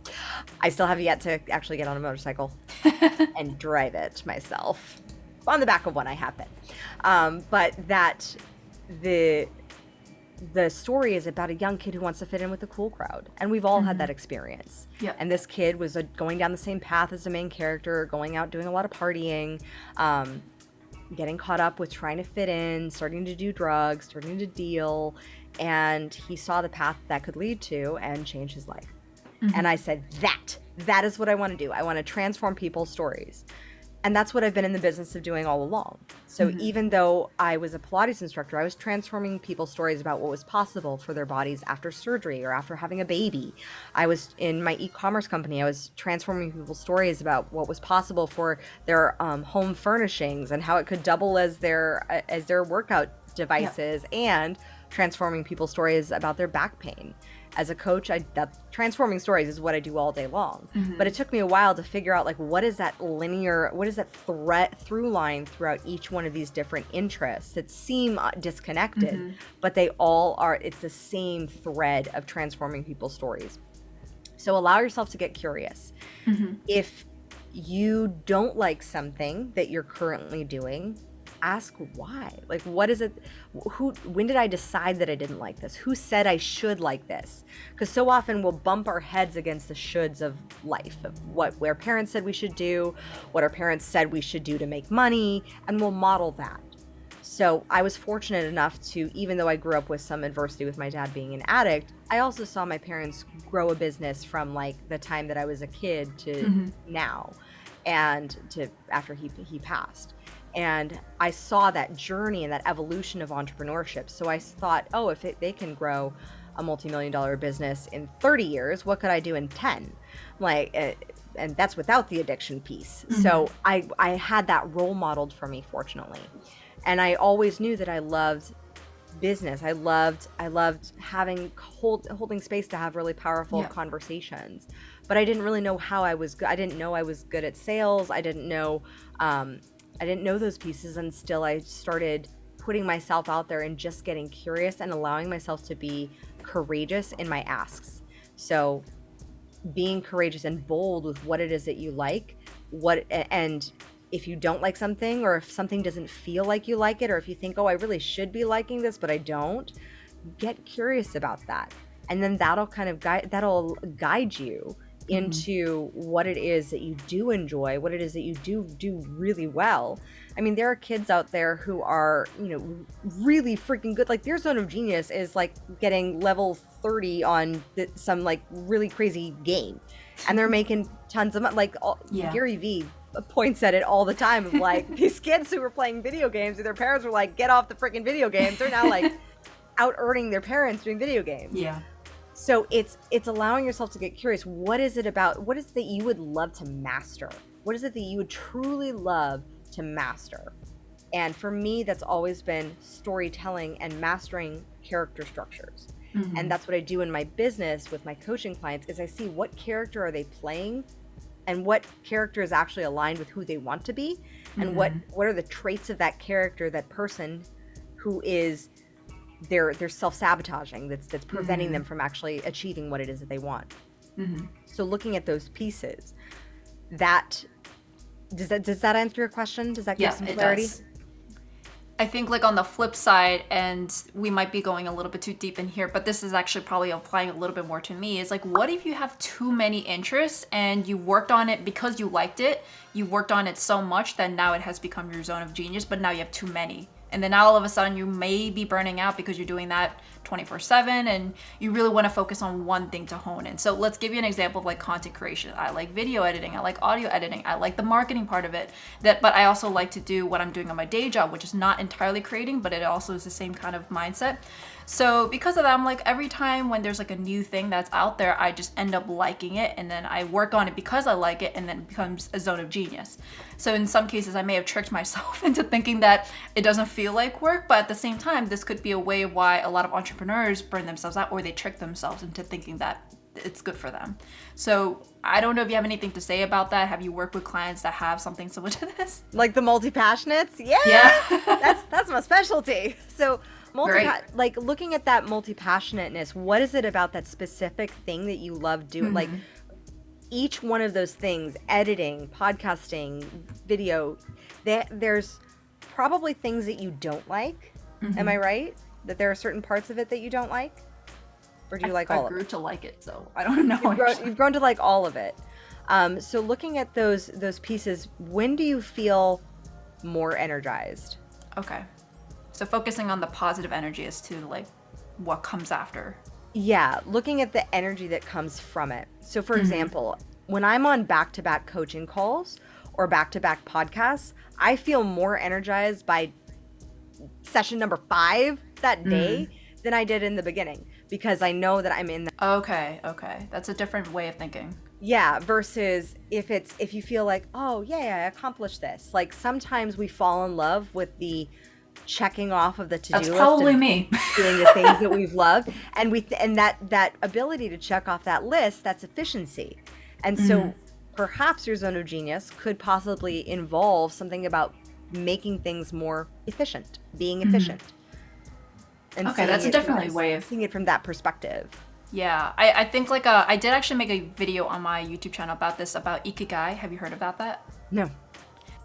I still have yet to actually get on a motorcycle and drive it myself. On the back of one, I have been. But that the story is about a young kid who wants to fit in with the cool crowd. And we've all had that experience. Yeah. And this kid was going down the same path as the main character, going out, doing a lot of partying, getting caught up with trying to fit in, starting to do drugs, starting to deal, and he saw the path that could lead to and change his life. And I said, that is what I want to do. I want to transform people's stories. And that's what I've been in the business of doing all along. So even though I was a Pilates instructor, I was transforming people's stories about what was possible for their bodies after surgery or after having a baby. I was in my e-commerce company. I was transforming people's stories about what was possible for their home furnishings and how it could double as their workout devices, and transforming people's stories about their back pain. As a coach, that transforming stories is what I do all day long. But it took me a while to figure out like what is that through line throughout each one of these different interests that seem disconnected, but they all are. It's the same thread of transforming people's stories. So allow yourself to get curious. If you don't like something that you're currently doing, ask why. Like, what is it? When did I decide that I didn't like this? Who said I should like this? Because so often we'll bump our heads against the shoulds of life, of where parents said we should do, what our parents said we should do to make money, and we'll model that. So I was fortunate enough to, even though I grew up with some adversity with my dad being an addict, I also saw my parents grow a business from like the time that I was a kid to now, and to after he passed. And I saw that journey and that evolution of entrepreneurship. So I thought, oh, if they can grow a multi-million-dollar business in 30 years, what could I do in 10? And that's without the addiction piece. So I had that role modeled for me, fortunately. And I always knew that I loved business. I loved holding space to have really powerful Yeah. conversations. But I didn't really know how I was good. I didn't know I was good at sales. I didn't know those pieces until I started putting myself out there and just getting curious and allowing myself to be courageous in my asks. So being courageous and bold with what it is that you like, and if you don't like something, or if something doesn't feel like you like it, or if you think, oh, I really should be liking this but I don't, get curious about that, and then that'll guide you into what it is that you do enjoy, what it is that you do really well. I mean, there are kids out there who are, really freaking good. Like, their zone of genius is like getting level 30 on some like really crazy game, and they're making tons of money. Like, Yeah. Gary Vee points at it all the time of like these kids who were playing video games and their parents were like, get off the freaking video games. They're now like out earning their parents doing video games. Yeah. So it's allowing yourself to get curious. What is it that you would love to master? What is it that you would truly love to master? And for me, that's always been storytelling and mastering character structures. And that's what I do in my business with my coaching clients, is I see what character are they playing and what character is actually aligned with who they want to be, and what are the traits of that character, that person who is they're self-sabotaging, that's preventing them from actually achieving what it is that they want. So looking at those pieces, does that answer your question? Does that give some clarity? It does. I think, like, on the flip side, and we might be going a little bit too deep in here, but this is actually probably applying a little bit more to me, is like, what if you have too many interests and you worked on it because you liked it, you worked on it so much that now it has become your zone of genius, but now you have too many. And then now all of a sudden you may be burning out because you're doing that 24/7, and you really want to focus on one thing to hone in. So let's give you an example of like content creation. I like video editing, I like audio editing, I like the marketing part of it. But I also like to do what I'm doing on my day job, which is not entirely creating, but it also is the same kind of mindset. So because of that, I'm like, every time when there's like a new thing that's out there, I just end up liking it, and then I work on it because I like it, and then it becomes a zone of genius. So in some cases, I may have tricked myself into thinking that it doesn't feel like work, but at the same time, this could be a way of why a lot of entrepreneurs burn themselves out, or they trick themselves into thinking that it's good for them. So I don't know if you have anything to say about that. Have you worked with clients that have something similar to this? Like the multi-passionates? Yeah. That's my specialty. So like looking at that multi-passionateness, what is it about that specific thing that you love doing? Like, each one of those things, editing, podcasting, video, there's probably things that you don't like. Am I right? That there are certain parts of it that you don't like? Or do you like all of it? I grew to like it, so I don't know. You've grown to like all of it. So looking at those pieces, when do you feel more energized? Okay. So focusing on the positive energy as to like what comes after. Yeah, looking at the energy that comes from it. So for example, when I'm on back-to-back coaching calls or back-to-back podcasts, I feel more energized by session number 5 that day than I did in the beginning, because I know that I'm in the Okay. That's a different way of thinking. Yeah, versus if you feel like, oh yeah, I accomplished this. Like, sometimes we fall in love with the checking off of the to-do list. That's probably me. Doing the things that we've loved, and that ability to check off that list, that's efficiency. And so perhaps your zone of genius could possibly involve something about making things more efficient, being efficient. And okay, that's a definitely way of seeing it from that perspective. Yeah, I think like I did actually make a video on my YouTube channel about this, about ikigai. Have you heard about that? No.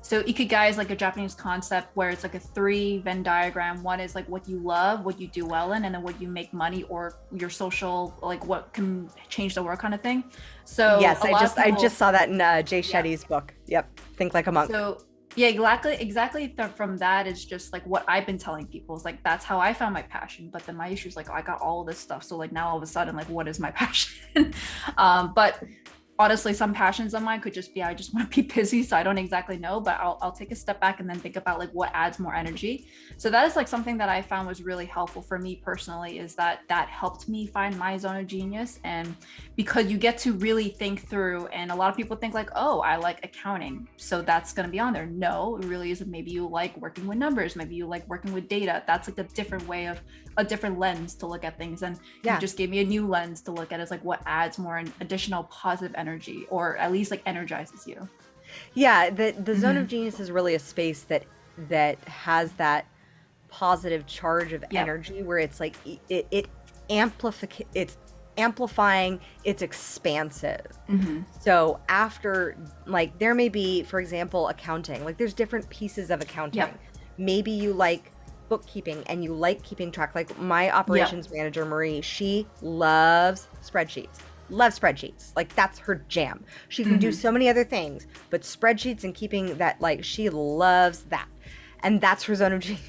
So ikigai is like a Japanese concept where it's like a 3 Venn diagram. One is like what you love, what you do well in, and then what you make money, or your social, like what can change the world kind of thing. So yes, I just saw that in Jay Shetty's book. Yep, Think Like a Monk. So yeah, exactly. From that is just like what I've been telling people. Is like, that's how I found my passion. But then my issue is like, oh, I got all of this stuff. So like now all of a sudden, like, what is my passion? But honestly, some passions of mine could just be, I just want to be busy, so I don't exactly know, but I'll take a step back and then think about like what adds more energy. So that is like something that I found was really helpful for me personally, is that helped me find my zone of genius. And because you get to really think through, and a lot of people think like, oh, I like accounting, so that's going to be on there. No, it really isn't. Maybe you like working with numbers, maybe you like working with data. That's like a different way of, a different lens to look at things. And you just gave me a new lens to look at, is like what adds more an additional positive energy, or at least like energizes you. Yeah, the zone of genius is really a space that has that positive charge of energy, where it's like it's amplifying, it's expansive. So after, like, there may be, for example, accounting, like there's different pieces of accounting. Maybe you like bookkeeping and you like keeping track. Like my operations manager, Marie, she loves spreadsheets. Like that's her jam. She can do so many other things, but spreadsheets and keeping that, like, she loves that. And that's her zone of genius.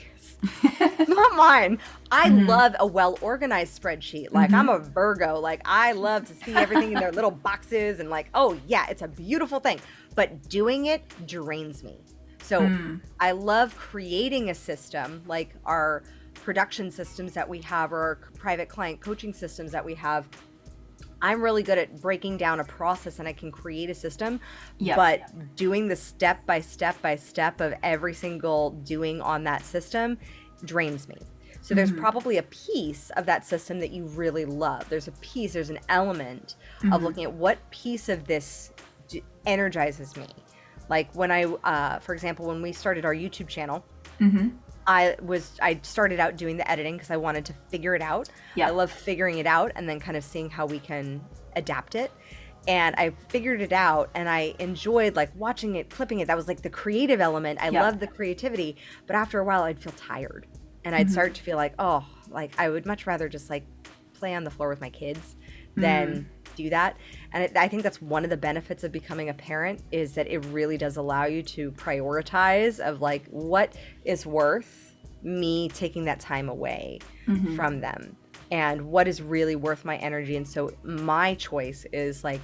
Not mine. I love a well-organized spreadsheet. Like I'm a Virgo. Like I love to see everything in their little boxes and like, oh yeah, it's a beautiful thing. But doing it drains me. So I love creating a system, like our production systems that we have, or our private client coaching systems that we have. I'm really good at breaking down a process, and I can create a system, but doing the step by step of every single doing on that system drains me. So there's probably a piece of that system that you really love. There's an element of looking at what piece of this energizes me. Like when for example, when we started our YouTube channel, I started out doing the editing because I wanted to figure it out. I love figuring it out and then kind of seeing how we can adapt it. And I figured it out, and I enjoyed like watching it, clipping it. That was like the creative element. I loved the creativity, but after a while I'd feel tired, and I'd start to feel like, oh, like I would much rather just like play on the floor with my kids than do that. And I think that's one of the benefits of becoming a parent, is that it really does allow you to prioritize of like, what is worth me taking that time away from them, and what is really worth my energy. And so my choice is like,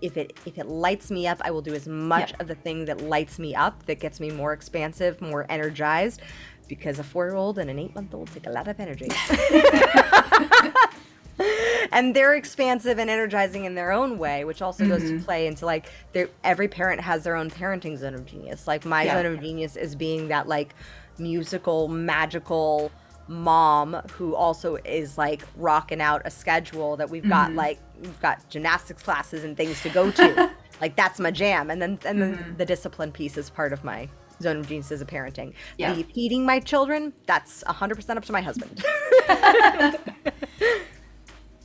if it lights me up, I will do as much of the thing that lights me up, that gets me more expansive, more energized, because a 4-year-old and an 8-month-old take a lot of energy. And they're expansive and energizing in their own way, which also goes to play into like, every parent has their own parenting zone of genius. Like my zone of genius is being that like musical, magical mom who also is like rocking out a schedule that we've got, like we've got gymnastics classes and things to go to. Like that's my jam. And then the discipline piece is part of my zone of genius as a parenting. The feeding my children, that's 100% up to my husband.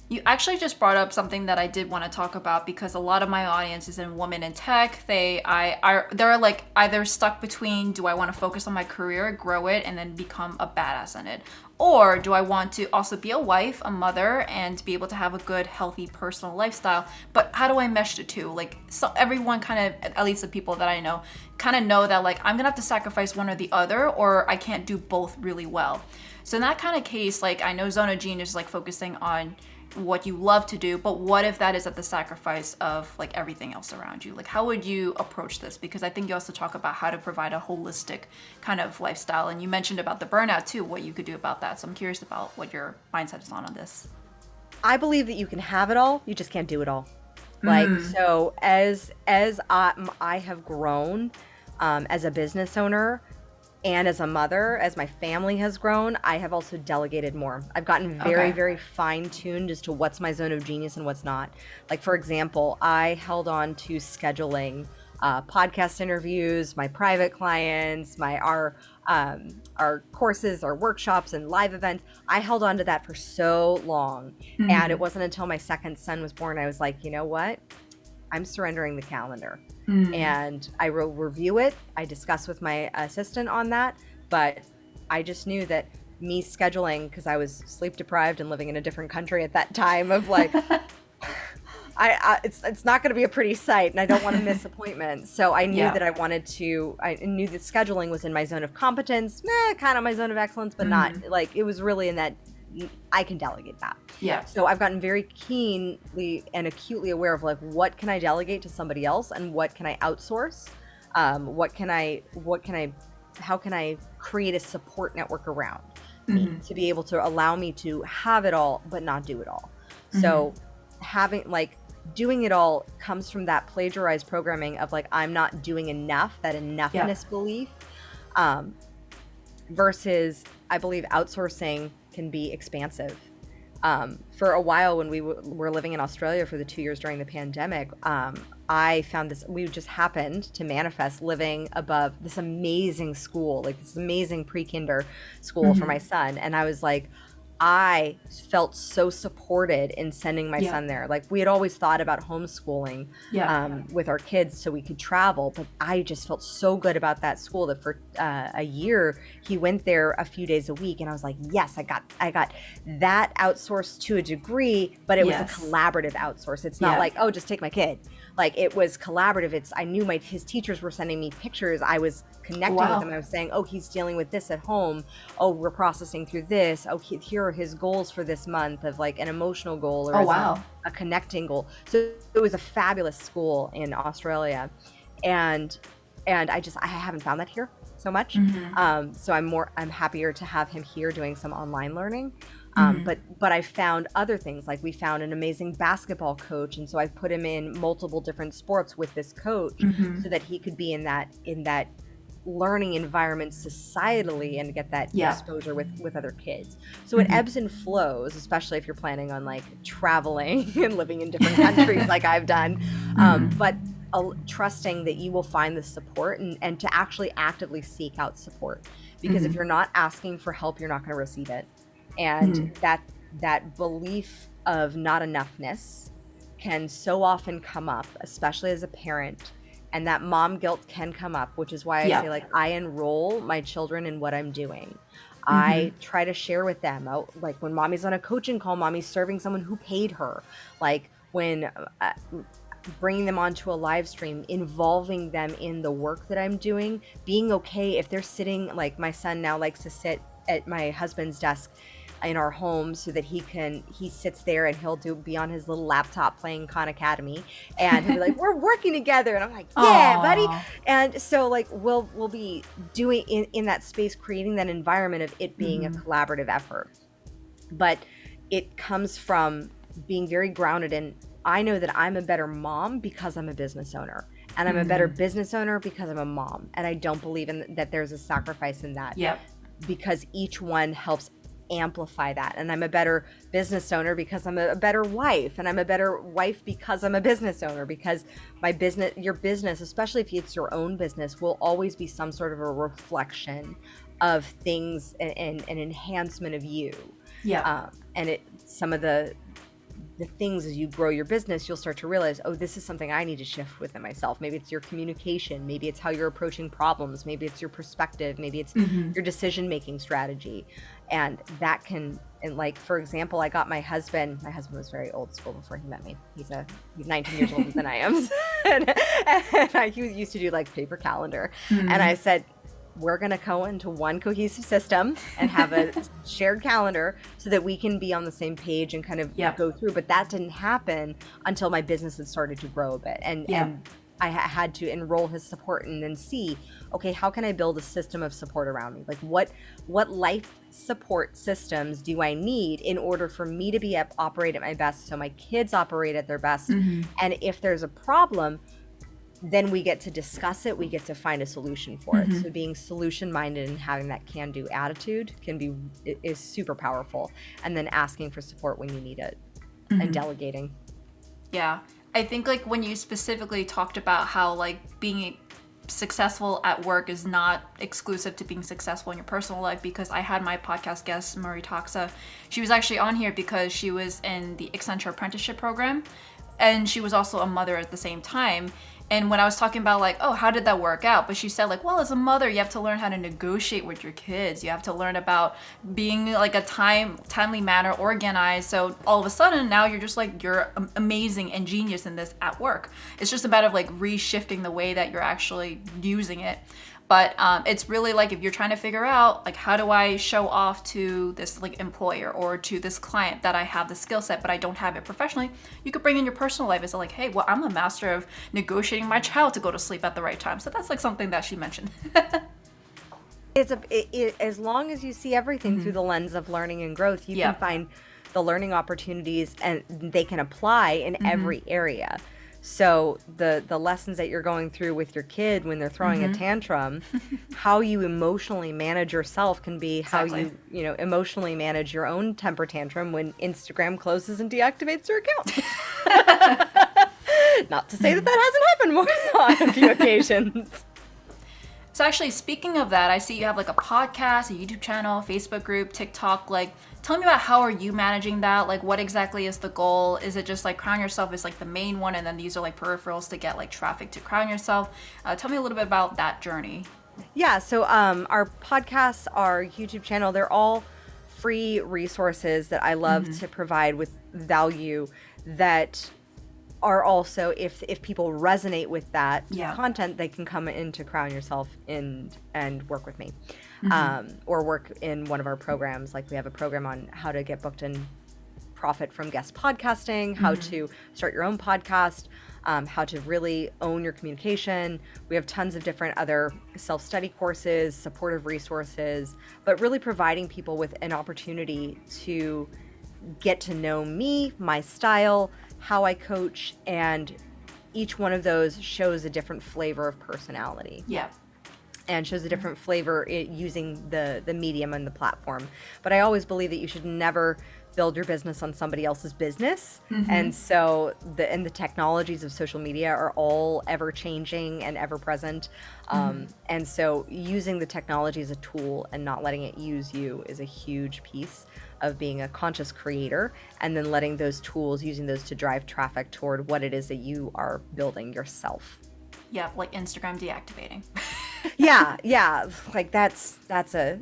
You actually just brought up something that I did want to talk about, because a lot of my audience is in women in tech. They're like either stuck between, do I want to focus on my career, grow it, and then become a badass in it? Or do I want to also be a wife, a mother, and be able to have a good, healthy personal lifestyle? But how do I mesh the two? Like, so everyone kind of, at least the people that I know, kind of know that like, I'm going to have to sacrifice one or the other, or I can't do both really well. So in that kind of case, like I know Zone of Genius is like focusing on what you love to do, but what if that is at the sacrifice of like everything else around you? Like how would you approach this? Because I think you also talk about how to provide a holistic kind of lifestyle, and you mentioned about the burnout too, what you could do about that. So I'm curious about what your mindset is on this. I believe that you can have it all, you just can't do it all. Like, so as I have grown as a business owner, and as a mother, as my family has grown, I have also delegated more. I've gotten very, very fine-tuned as to what's my zone of genius and what's not. Like, for example, I held on to scheduling podcast interviews, my private clients, our courses, our workshops, and live events. I held on to that for so long. And it wasn't until my second son was born, I was like, you know what? I'm surrendering the calendar. And I will review it. I discuss with my assistant on that, but I just knew that me scheduling, because I was sleep deprived and living in a different country at that time, of like, it's not going to be a pretty sight, and I don't want to miss appointments. So I knew that I knew that scheduling was in my zone of competence, kind of my zone of excellence, but not like, it was really in that I can delegate that. Yeah. So I've gotten very keenly and acutely aware of like, what can I delegate to somebody else and what can I outsource? How can I create a support network around me to be able to allow me to have it all, but not do it all. So doing it all comes from that plagiarized programming of like, I'm not doing enough, that enoughness belief, versus I believe outsourcing can be expansive. For a while when we were living in Australia for the 2 years during the pandemic, I found we just happened to manifest living above this amazing school, like this amazing pre-kinder school for my son. And I was like, I felt so supported in sending my son there. Like we had always thought about homeschooling with our kids so we could travel, but I just felt so good about that school that for a year he went there a few days a week, and I was like, yes, I got that outsourced to a degree, but it was a collaborative outsource. It's not like, oh, just take my kid. Like it was collaborative. I knew his teachers were sending me pictures. I was connecting with them. I was saying, oh, he's dealing with this at home. Oh, we're processing through this. Oh, here are his goals for this month of like an emotional goal or a connecting goal. So it was a fabulous school in Australia. And I haven't found that here so much. So I'm happier to have him here doing some online learning. But I found other things, like we found an amazing basketball coach. And so I've put him in multiple different sports with this coach so that he could be in that learning environment societally and get that exposure with other kids. So it ebbs and flows, especially if you're planning on like traveling and living in different countries like I've done. But trusting that you will find the support and to actually actively seek out support. Because if you're not asking for help, you're not going to receive it. And that belief of not enoughness can so often come up, especially as a parent. And that mom guilt can come up, which is why I say, like, I enroll my children in what I'm doing. I try to share with them, like when mommy's on a coaching call, mommy's serving someone who paid her. Like when bringing them onto a live stream, involving them in the work that I'm doing, being okay if they're sitting, like my son now likes to sit at my husband's desk in our home so that he sits there and he'll be on his little laptop playing Khan Academy, and he'll be like, we're working together, and I'm like, yeah, buddy. And so like we'll be doing in that space, creating that environment of it being a collaborative effort. But it comes from being very grounded in, I know that I'm a better mom because I'm a business owner, and I'm a better business owner because I'm a mom, and I don't believe that there's a sacrifice in that. Because each one helps amplify that. And I'm a better business owner because I'm a better wife, and I'm a better wife because I'm a business owner, because your business, especially if it's your own business, will always be some sort of a reflection of things and an enhancement of you. And some of the things as you grow your business, you'll start to realize, oh, this is something I need to shift within myself. Maybe it's your communication. Maybe it's how you're approaching problems. Maybe it's your perspective. Maybe it's your decision-making strategy. And that can, and like, for example, I got my husband was very old school before he met me. He's 19 years older than I am. and he used to do like paper calendar. And I said, we're going to go into one cohesive system and have a shared calendar so that we can be on the same page and kind of go through. But that didn't happen until my business had started to grow a bit. And I had to enroll his support and then see, okay, how can I build a system of support around me? Like what life support systems do I need in order for me to be operate at my best, so my kids operate at their best? And if there's a problem, then we get to discuss it. We get to find a solution for it. So being solution minded and having that can-do attitude is super powerful. And then asking for support when you need it and delegating. Yeah. I think like when you specifically talked about how like being successful at work is not exclusive to being successful in your personal life, because I had my podcast guest, Marie Toxa. She was actually on here because she was in the Accenture apprenticeship program, and she was also a mother at the same time. And when I was talking about like, oh, how did that work out? But she said like, well, as a mother, you have to learn how to negotiate with your kids. You have to learn about being like a timely manner, organized. So all of a sudden now you're just like, you're amazing and genius in this at work. It's just a matter of like reshifting the way that you're actually using it. But it's really like if you're trying to figure out like how do I show off to this like employer or to this client that I have the skill set but I don't have it professionally, you could bring in your personal life as like, hey, well, I'm a master of negotiating my child to go to sleep at the right time. So that's like something that she mentioned. As long as you see everything through the lens of learning and growth, you can find the learning opportunities and they can apply in every area. So the lessons that you're going through with your kid when they're throwing a tantrum, how you emotionally manage yourself can be how you emotionally manage your own temper tantrum when Instagram closes and deactivates your account. Not to say that hasn't happened more on a few occasions. So actually, speaking of that, I see you have like a podcast, a YouTube channel, Facebook group, TikTok. Like, tell me about how are you managing that? Like, what exactly is the goal? Is it just like Crown Yourself is like the main one, and then these are like peripherals to get like traffic to Crown Yourself? Tell me a little bit about that journey. Yeah, so our podcasts, our YouTube channel, they're all free resources that I love to provide with value that are also, if people resonate with that content, they can come into Crown Yourself and work with me, or work in one of our programs. Like we have a program on how to get booked and profit from guest podcasting, how to start your own podcast, how to really own your communication. We have tons of different other self-study courses, supportive resources, but really providing people with an opportunity to get to know me, my style, how I coach, and each one of those shows a different flavor of personality. Yeah. And shows a different flavor using the medium and the platform. But I always believe that you should never build your business on somebody else's business. And so the technologies of social media are all ever changing and ever present. And so using the technology as a tool and not letting it use you is a huge piece of being a conscious creator, and then letting those tools, using those to drive traffic toward what it is that you are building yourself. Yeah, like Instagram deactivating. yeah. Like that's a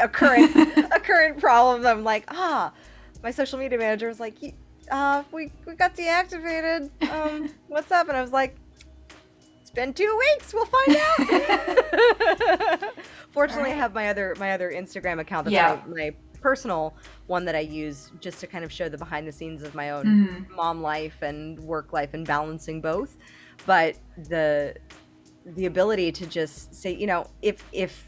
a current problem. I'm like, my social media manager was like, we got deactivated. What's up? And I was like, it's been 2 weeks. We'll find out. Fortunately, I have my other Instagram account. That's my personal one that I use just to kind of show the behind the scenes of my own mom life and work life and balancing both. But the ability to just say, if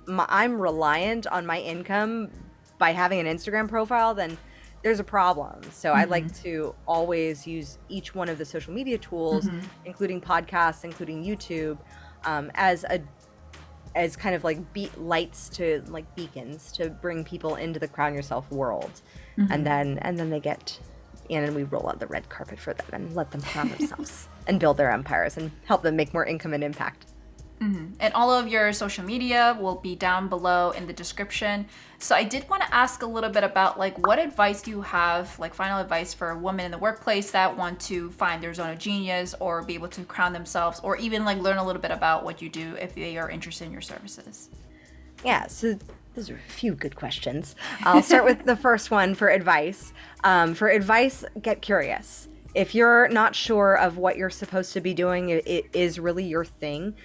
I'm reliant on my income by having an Instagram profile, then there's a problem. So I like to always use each one of the social media tools, including podcasts, including YouTube, as kind of like lights to like beacons to bring people into the Crown Yourself world. And then they get in and we roll out the red carpet for them and let them crown themselves and build their empires and help them make more income and impact. And all of your social media will be down below in the description. So I did want to ask a little bit about like what advice do you have, like final advice for women in the workplace that want to find their zone of genius or be able to crown themselves, or even like learn a little bit about what you do if they are interested in your services? Yeah, so those are a few good questions. I'll start with the first one for advice. Get curious. If you're not sure of what you're supposed to be doing, it is really your thing.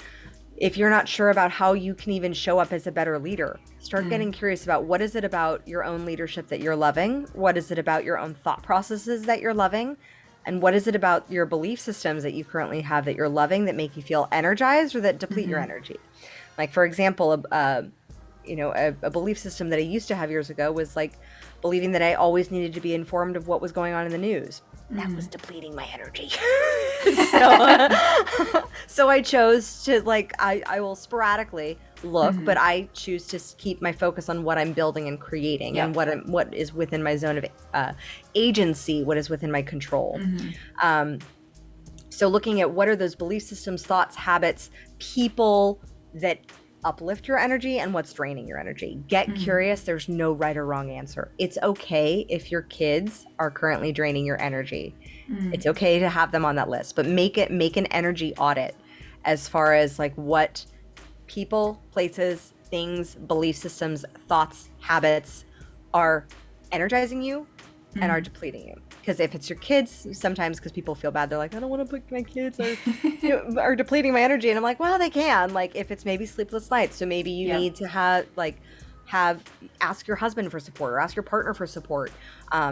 If you're not sure about how you can even show up as a better leader, start getting curious about what is it about your own leadership that you're loving? What is it about your own thought processes that you're loving? And what is it about your belief systems that you currently have that you're loving that make you feel energized or that deplete your energy? Like, for example, a belief system that I used to have years ago was like believing that I always needed to be informed of what was going on in the news. That was depleting my energy. So I chose to I will sporadically look, but I choose to keep my focus on what I'm building and creating and what is within my zone of agency, what is within my control. So looking at what are those belief systems, thoughts, habits, people that uplift your energy and what's draining your energy. Get curious. There's no right or wrong answer. It's okay if your kids are currently draining your energy. It's okay to have them on that list, but make an energy audit as far as like what people, places, things, belief systems, thoughts, habits are energizing you and are depleting you. Because if it's your kids, sometimes because people feel bad, they're like, I don't want to put my kids are depleting my energy. And I'm like, well, they can. Like if it's maybe sleepless nights. So maybe you need to ask your husband for support or ask your partner for support.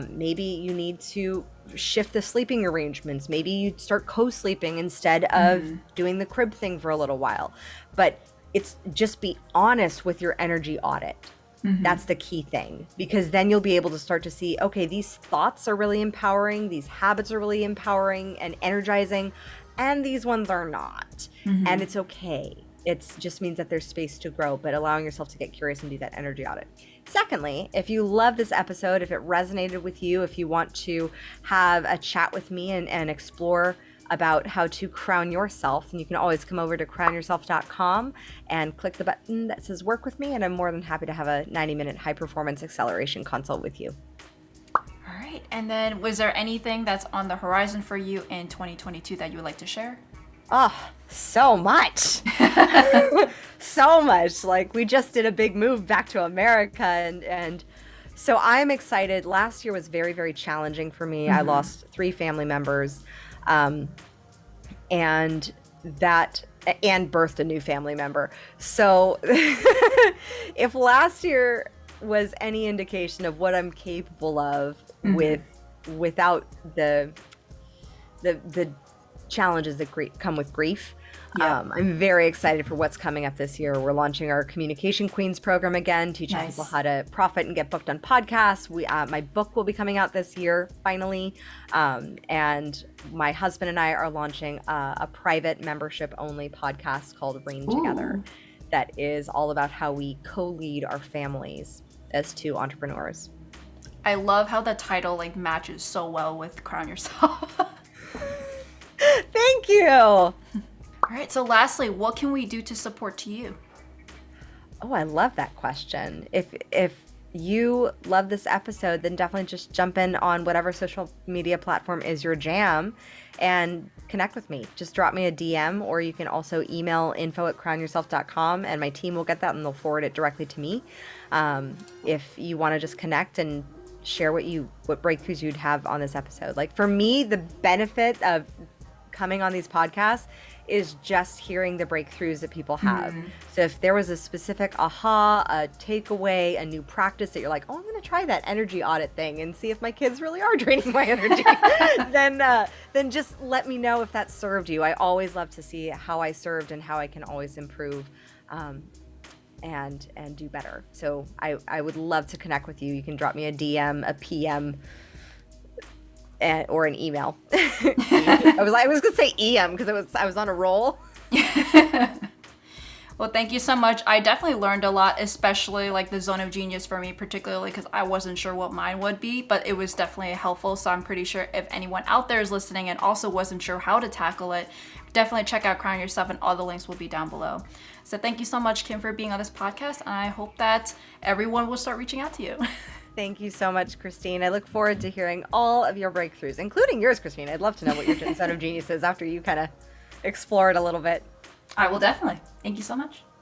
Maybe you need to shift the sleeping arrangements. Maybe you start co-sleeping instead of doing the crib thing for a little while. But it's just be honest with your energy audit. That's the key thing, because then you'll be able to start to see, okay, these thoughts are really empowering, these habits are really empowering and energizing, and these ones are not. And it's okay. It just means that there's space to grow, but allowing yourself to get curious and do that energy audit. Secondly, if you love this episode, if it resonated with you, if you want to have a chat with me and explore about how to crown yourself, and you can always come over to crownyourself.com and click the button that says work with me, and I'm more than happy to have a 90-minute high performance acceleration consult with you. All right. And then was there anything that's on the horizon for you in 2022 that you would like to share? Oh, so much. So much. Like we just did a big move back to America, and so I'm excited. Last year was very, very challenging for me. I lost 3 family members. And birthed a new family member. So if last year was any indication of what I'm capable of without the challenges that come with grief, I'm very excited for what's coming up this year. We're launching our Communication Queens program again, teaching people how to profit and get booked on podcasts. My book will be coming out this year, finally. And my husband and I are launching a private membership-only podcast called Reign Together that is all about how we co-lead our families as 2 entrepreneurs. I love how the title matches so well with Crown Yourself. Thank you. All right, so lastly, what can we do to support you? Oh, I love that question. If you love this episode, then definitely just jump in on whatever social media platform is your jam and connect with me. Just drop me a DM, or you can also email info@crownyourself.com and my team will get that and they'll forward it directly to me. If you want to just connect and share what breakthroughs you'd have on this episode. Like for me, the benefit of coming on these podcasts is just hearing the breakthroughs that people have. So if there was a specific aha, a takeaway, a new practice that you're like, oh, I'm going to try that energy audit thing and see if my kids really are draining my energy, then just let me know if that served you. I always love to see how I served and how I can always improve and do better. So I would love to connect with you. You can drop me a DM, a PM, or an email. I was gonna say EM because I was on a roll. Well, thank you so much. I definitely learned a lot, especially the zone of genius for me, particularly because I wasn't sure what mine would be, but it was definitely helpful. So I'm pretty sure if anyone out there is listening and also wasn't sure how to tackle it, definitely check out Crown Yourself, and all the links will be down below. So thank you so much, Kim, for being on this podcast, and I hope that everyone will start reaching out to you. Thank you so much, Christine. I look forward to hearing all of your breakthroughs, including yours, Christine. I'd love to know what your zone of genius is after you kind of explore it a little bit. I will definitely. Thank you so much.